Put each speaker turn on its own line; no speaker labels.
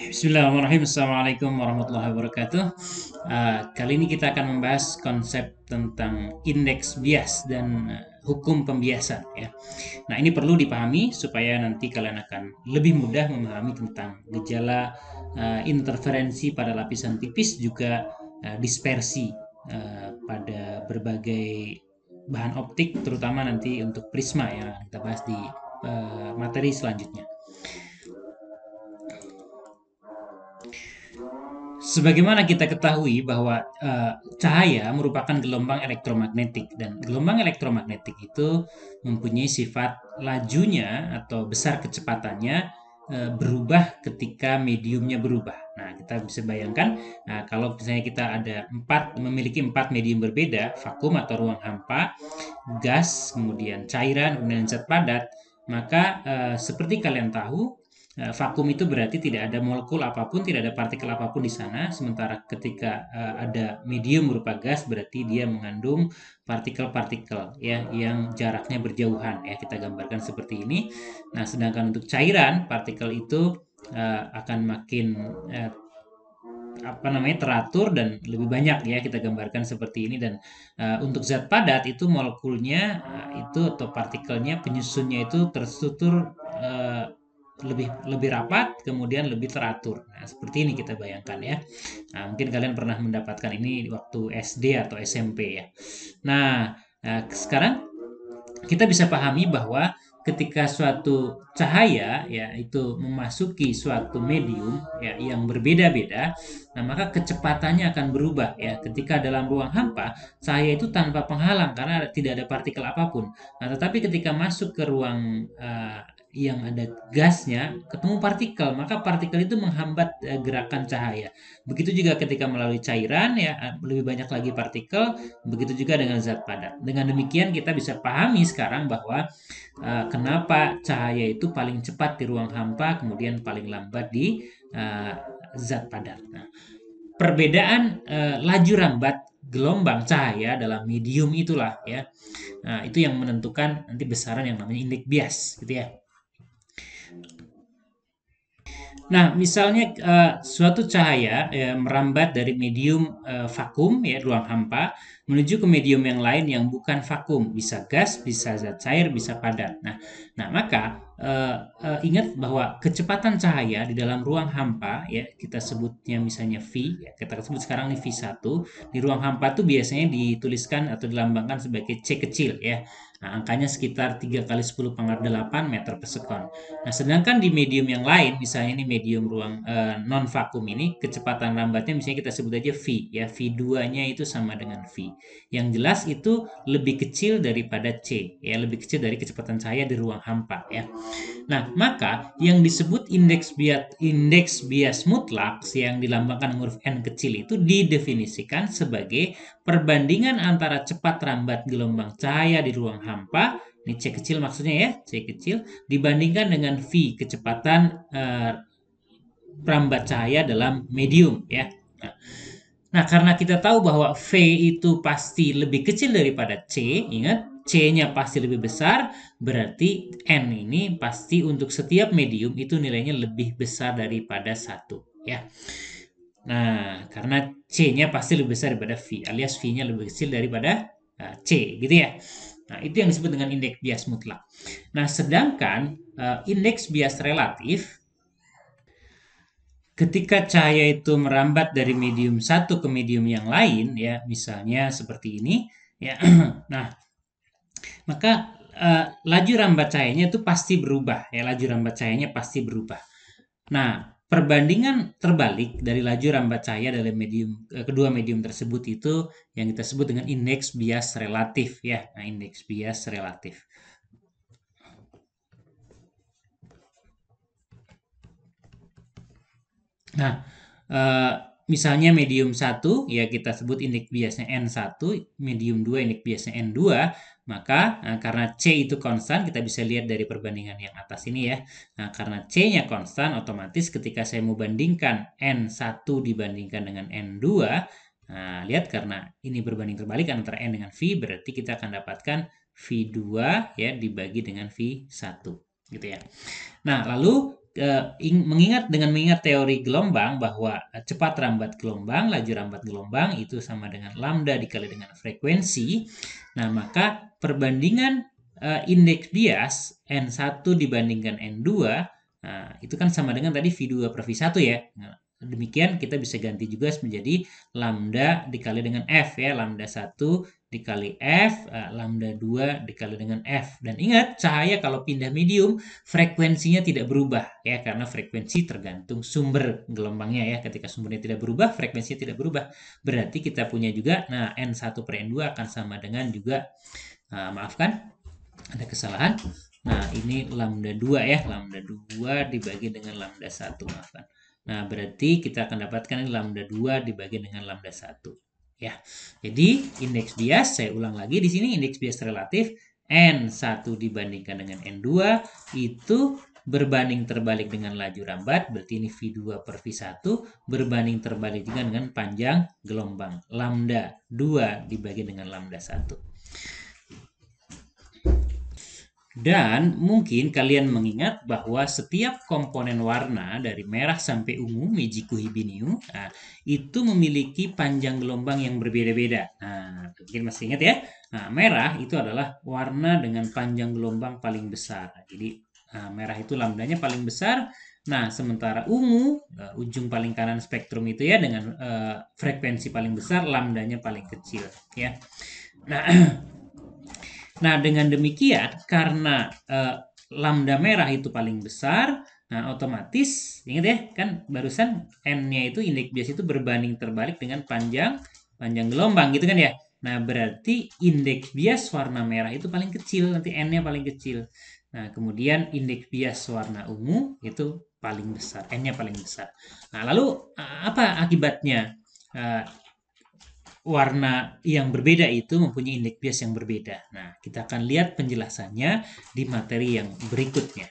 Bismillahirrahmanirrahim. Assalamualaikum warahmatullahi wabarakatuh. Kali ini kita akan membahas konsep tentang indeks bias dan hukum pembiasan ya. Nah, ini perlu dipahami supaya nanti kalian akan lebih mudah memahami tentang gejala interferensi pada lapisan tipis, juga dispersi pada berbagai bahan optik, terutama nanti untuk prisma yang kita bahas di materi selanjutnya. Sebagaimana kita ketahui bahwa cahaya merupakan gelombang elektromagnetik, dan gelombang elektromagnetik itu mempunyai sifat lajunya atau besar kecepatannya berubah ketika mediumnya berubah. Nah, kita bisa bayangkan, kalau misalnya kita memiliki empat medium berbeda: vakum atau ruang hampa, gas, kemudian cairan, kemudian zat padat. Maka seperti kalian tahu, vakum itu berarti tidak ada molekul apapun, tidak ada partikel apapun di sana. Sementara ketika ada medium berupa gas, berarti dia mengandung partikel-partikel ya yang jaraknya berjauhan ya. Kita gambarkan seperti ini. Nah, sedangkan untuk cairan, partikel itu akan makin teratur dan lebih banyak ya, kita gambarkan seperti ini. Dan untuk zat padat itu molekulnya itu atau partikelnya, penyusunnya itu terstruktur lebih lebih rapat, kemudian lebih teratur. Nah, seperti ini kita bayangkan ya. Nah, mungkin kalian pernah mendapatkan ini waktu SD atau SMP ya. Nah, sekarang kita bisa pahami bahwa ketika suatu cahaya ya itu memasuki suatu medium ya yang berbeda-beda, nah maka kecepatannya akan berubah ya. Ketika dalam ruang hampa, cahaya itu tanpa penghalang karena tidak ada partikel apapun. Nah, tetapi ketika masuk ke ruang yang ada gasnya, ketemu partikel, maka partikel itu menghambat gerakan cahaya. Begitu juga ketika melalui cairan ya, lebih banyak lagi partikel. Begitu juga dengan zat padat. Dengan demikian kita bisa pahami sekarang bahwa kenapa cahaya itu paling cepat di ruang hampa, kemudian paling lambat di zat padat. Nah, perbedaan laju rambat gelombang cahaya dalam medium itulah ya. Nah, itu yang menentukan nanti besaran yang namanya indeks bias gitu ya. Nah, misalnya suatu cahaya ya, merambat dari medium vakum ya, ruang hampa, menuju ke medium yang lain yang bukan vakum, bisa gas, bisa zat cair, bisa padat. Nah, maka ingat bahwa kecepatan cahaya di dalam ruang hampa ya, kita sebutnya misalnya V, ya, kita sebut sekarang ini V1. Di ruang hampa itu biasanya dituliskan atau dilambangkan sebagai C kecil ya. Nah, angkanya sekitar 3 kali 10 pangkat 8 meter per sekon. Nah, sedangkan di medium yang lain, misalnya ini medium ruang non vakum, ini kecepatan lambatnya misalnya kita sebut aja V ya, V2-nya itu sama dengan V. Yang jelas itu lebih kecil daripada C ya, lebih kecil dari kecepatan cahaya di ruang hampa ya. Nah, maka yang disebut indeks bias mutlak yang dilambangkan huruf N kecil itu didefinisikan sebagai perbandingan antara cepat rambat gelombang cahaya di ruang hampa, ini C kecil maksudnya ya, C kecil, dibandingkan dengan V, kecepatan rambat cahaya dalam medium ya. Nah, karena kita tahu bahwa V itu pasti lebih kecil daripada C, ingat C-nya pasti lebih besar, berarti N ini pasti untuk setiap medium itu nilainya lebih besar daripada 1 ya. Nah, karena C-nya pasti lebih besar daripada V, alias V-nya lebih kecil daripada C gitu ya. Nah, itu yang disebut dengan indeks bias mutlak. Nah, sedangkan indeks bias relatif, ketika cahaya itu merambat dari medium satu ke medium yang lain ya, misalnya seperti ini ya. Nah, maka laju rambat cahayanya itu pasti berubah ya, laju rambat cahayanya pasti berubah. Nah, perbandingan terbalik dari laju rambat cahaya dalam kedua medium tersebut itu yang kita sebut dengan indeks bias relatif ya. Nah, indeks bias relatif. Nah, misalnya medium 1 ya kita sebut indeks biasnya N1, medium 2 indeks biasnya N2, maka karena C itu konstan, kita bisa lihat dari perbandingan yang atas ini ya. Nah, karena C-nya konstan, otomatis ketika saya mau bandingkan N1 dibandingkan dengan N2, nah, lihat karena ini berbanding terbalik antara N dengan V, berarti kita akan dapatkan V2 ya dibagi dengan V1 gitu ya. Nah, lalu mengingat teori gelombang bahwa cepat rambat gelombang, laju rambat gelombang itu sama dengan lambda dikali dengan frekuensi. Nah, maka perbandingan indeks bias N1 dibandingkan N2 itu kan sama dengan tadi V2 per V1 ya. Nah, demikian kita bisa ganti juga menjadi lambda dikali dengan F ya, lambda 1 dikali F, lambda 2 dikali dengan F. Dan ingat, cahaya kalau pindah medium, frekuensinya tidak berubah ya, karena frekuensi tergantung sumber gelombangnya ya. Ketika sumbernya tidak berubah, frekuensinya tidak berubah. Berarti kita punya juga, nah N1 per N2 akan sama dengan juga, maafkan, ada kesalahan. Nah, ini lambda 2 ya, lambda 2 dibagi dengan lambda 1, maafkan. Nah, berarti kita akan dapatkan lambda 2 dibagi dengan lambda 1. Ya. Jadi indeks bias, saya ulang lagi di sini, indeks bias relatif N1 dibandingkan dengan N2 itu berbanding terbalik dengan laju rambat, berarti ini V2 per V1 berbanding terbalik juga dengan panjang gelombang. Lambda 2 dibagi dengan lambda 1. Dan mungkin kalian mengingat bahwa setiap komponen warna dari merah sampai ungu, Meiji Kuhibiniu, itu memiliki panjang gelombang yang berbeda-beda. Nah, mungkin masih ingat ya. Nah, merah itu adalah warna dengan panjang gelombang paling besar. Jadi merah itu lambdanya paling besar. Nah, sementara ungu, ujung paling kanan spektrum itu ya, dengan frekuensi paling besar, lambdanya paling kecil ya. Nah, dengan demikian, karena lambda merah itu paling besar, nah otomatis, ingat ya, kan barusan N-nya itu, indeks bias itu berbanding terbalik dengan panjang gelombang, gitu kan ya. Nah, berarti indeks bias warna merah itu paling kecil, nanti N-nya paling kecil. Nah, kemudian indeks bias warna ungu itu paling besar, N-nya paling besar. Nah, lalu apa akibatnya? Warna yang berbeda itu mempunyai indeks bias yang berbeda. Nah, kita akan lihat penjelasannya di materi yang berikutnya.